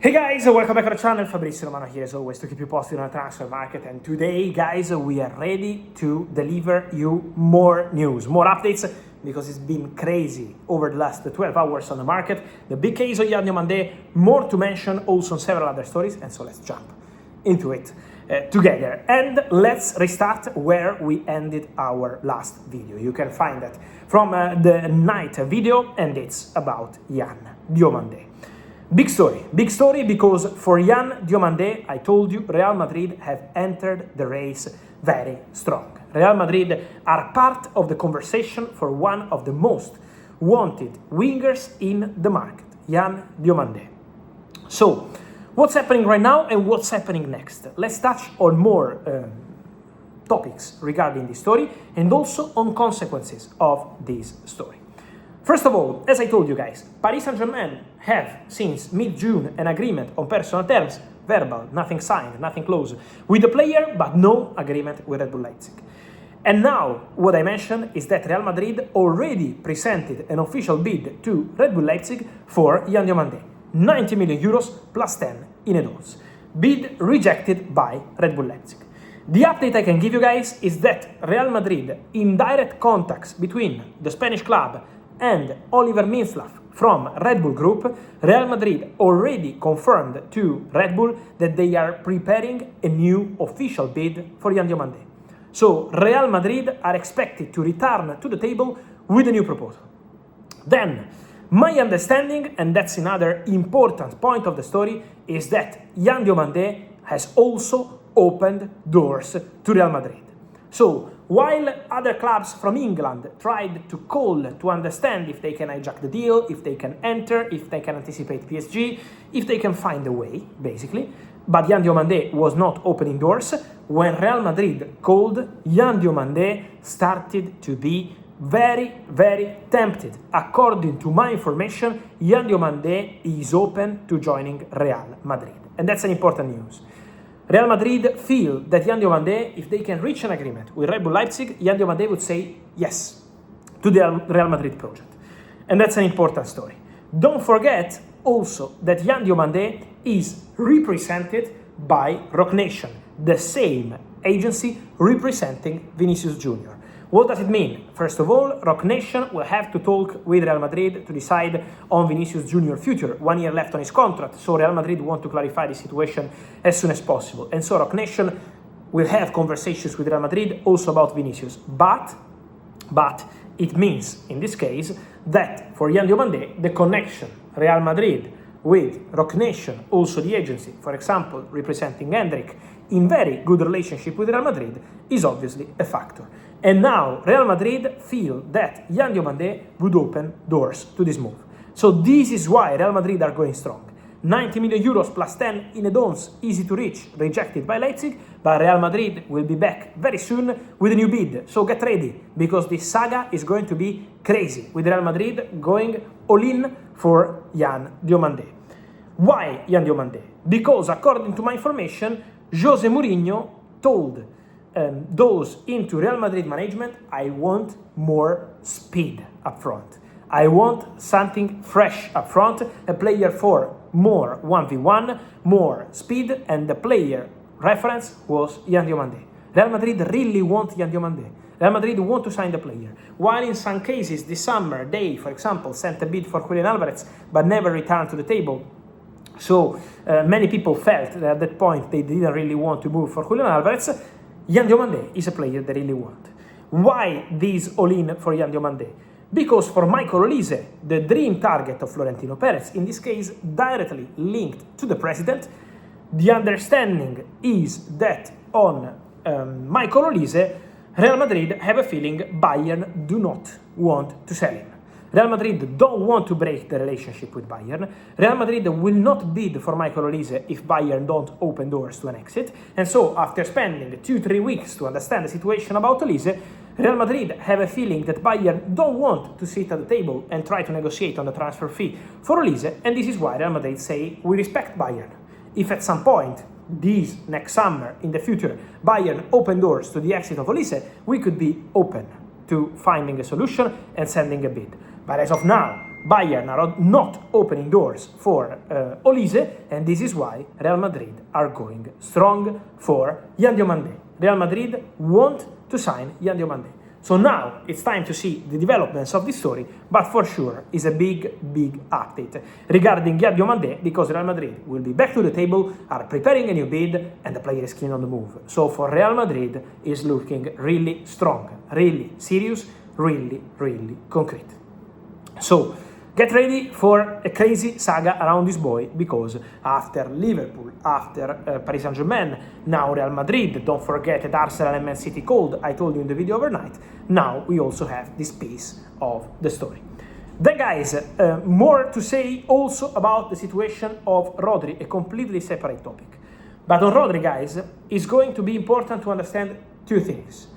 Hey guys, welcome back to the channel. Fabrizio Romano here as always to keep you posted on the transfer market, and today guys we are ready to deliver you more news, more updates, because it's been crazy over the last 12 hours on the market. The big case of Diomande, more to mention also on several other stories, and so let's jump into it together. And let's restart where we ended our last video. You can find that from the night video, and it's about Diomande. Big story because for Diomande, I told you, Real Madrid have entered the race very strong. Real Madrid are part of the conversation for one of the most wanted wingers in the market, Diomande. So, what's happening right now and what's happening next? Let's touch on more topics regarding this story and also on consequences of this story. First of all, as I told you guys, Paris Saint-Germain have, since mid-June, an agreement on personal terms, verbal, nothing signed, nothing closed, with the player, but no agreement with Red Bull Leipzig. And now, what I mentioned is that Real Madrid already presented an official bid to Red Bull Leipzig for Diomande, 90 million euros plus 10 in advance. Bid rejected by Red Bull Leipzig. The update I can give you guys is that Real Madrid, in direct contacts between the Spanish club and Oliver Mintzlaff from Red Bull Group, Real Madrid already confirmed to Red Bull that they are preparing a new official bid for Diomande. So Real Madrid are expected to return to the table with a new proposal. Then, my understanding, and that's another important point of the story, is that Diomande has also opened doors to Real Madrid. So, while other clubs from England tried to call to understand if they can hijack the deal, if they can enter, if they can anticipate PSG, if they can find a way, basically, but Diomande was not opening doors, when Real Madrid called, Diomande started to be very, very tempted. According to my information, Diomande is open to joining Real Madrid. And that's an important news. Real Madrid feel that Diomande, if they can reach an agreement with Red Bull Leipzig, Diomande would say yes to the Real Madrid project. And that's an important story. Don't forget also that Diomande is represented by Roc Nation, the same agency representing Vinicius Jr. What does it mean? First of all, Roc Nation will have to talk with Real Madrid to decide on Vinicius Jr. future. 1 year left on his contract, so Real Madrid want to clarify the situation as soon as possible. And so Roc Nation will have conversations with Real Madrid also about Vinicius. But it means, in this case, that for Diomande, the connection Real Madrid with Roc Nation, also the agency, for example, representing Hendrik, in very good relationship with Real Madrid, is obviously a factor. And now Real Madrid feel that Diomande would open doors to this move. So this is why Real Madrid are going strong. 90 million euros plus 10 in advance, easy to reach, rejected by Leipzig, but Real Madrid will be back very soon with a new bid. So get ready, because this saga is going to be crazy, with Real Madrid going all in for Diomande. Why Diomande? Because according to my information, Jose Mourinho told those into Real Madrid management, I want more speed up front. I want something fresh up front, a player for more 1v1, more speed, and the player reference was Diomande. Real Madrid really want Diomande. Real Madrid want to sign the player. While in some cases this summer they, for example, sent a bid for Julian Alvarez but never returned to the table. So many people felt that at that point they didn't really want to move for Julian Alvarez. Diomande is a player they really want. Why this all-in for Diomande? Because for Michael Olise, the dream target of Florentino Perez, in this case directly linked to the president, the understanding is that on Michael Olise, Real Madrid have a feeling Bayern do not want to sell him. Real Madrid don't want to break the relationship with Bayern. Real Madrid will not bid for Michael Olise if Bayern don't open doors to an exit. And so, after spending 2-3 weeks to understand the situation about Olise, Real Madrid have a feeling that Bayern don't want to sit at the table and try to negotiate on the transfer fee for Olise, and this is why Real Madrid say, we respect Bayern. If at some point, this next summer, in the future, Bayern open doors to the exit of Olise, we could be open to finding a solution and sending a bid. But as of now, Bayern are not opening doors for Olise, and this is why Real Madrid are going strong for Diomande. Real Madrid want to sign Diomande. So now it's time to see the developments of this story, but for sure is a big update regarding Diomande, because Real Madrid will be back to the table, are preparing a new bid, and the player is keen on the move. So for Real Madrid is looking really strong, really serious, really concrete. So get ready for a crazy saga around this boy, because after Liverpool, after Paris Saint-Germain, now Real Madrid, don't forget that Arsenal and Man City called, I told you in the video overnight, now we also have this piece of the story. Then guys, more to say also about the situation of Rodri, a completely separate topic. But on Rodri, guys, it's going to be important to understand two things.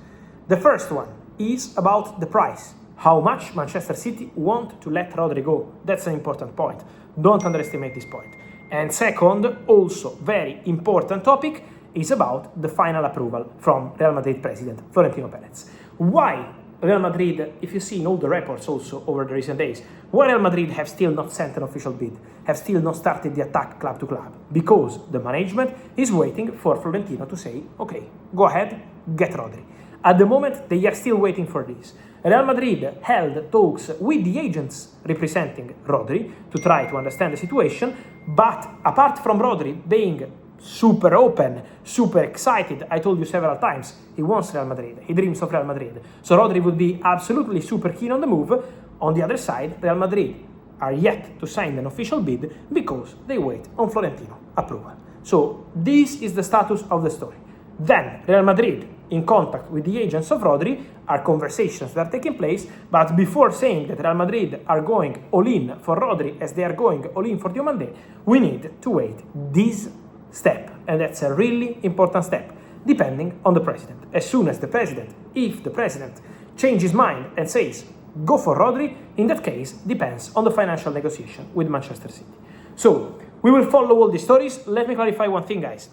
The first one is about the price. How much Manchester City want to let Rodri go. That's an important point. Don't underestimate this point. And second, also very important topic, is about the final approval from Real Madrid president Florentino Perez. Why Real Madrid, if you see in all the reports also over the recent days, why Real Madrid have still not sent an official bid, have still not started the attack club to club? Because the management is waiting for Florentino to say, okay, go ahead, get Rodri. At the moment, they are still waiting for this. Real Madrid held talks with the agents representing Rodri to try to understand the situation, but apart from Rodri being super open, super excited, I told you several times, he wants Real Madrid, he dreams of Real Madrid. So Rodri would be absolutely super keen on the move. On the other side, Real Madrid are yet to sign an official bid because they wait on Florentino approval. So this is the status of the story. Then Real Madrid, in contact with the agents of Rodri, are conversations that are taking place, but before saying that Real Madrid are going all in for Rodri as they are going all in for Diomande, we need to wait this step, and that's a really important step, depending on the president. As soon as the president, if the president changes his mind and says, go for Rodri, in that case, depends on the financial negotiation with Manchester City. So, we will follow all these stories. Let me clarify one thing, guys.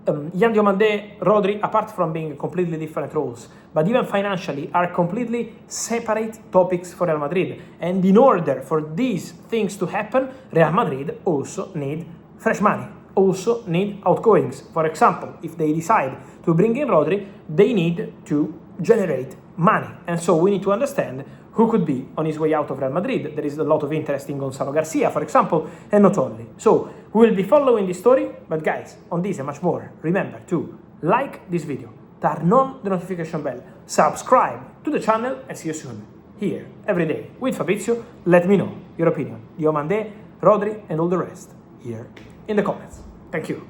Diomande, Rodri, apart from being completely different roles, but even financially, are completely separate topics for Real Madrid. And in order for these things to happen, Real Madrid also need fresh money, also need outgoings. For example, if they decide to bring in Rodri, they need to generate money. And so we need to understand who could be on his way out of Real Madrid. There is a lot of interest in Gonzalo Garcia, for example, and not only. So we will be following this story, but guys, on this and much more, remember to like this video, turn on the notification bell, subscribe to the channel, and see you soon, here, every day, with Fabrizio. Let me know your opinion, Diomande, Rodri, and all the rest, here in the comments. Thank you.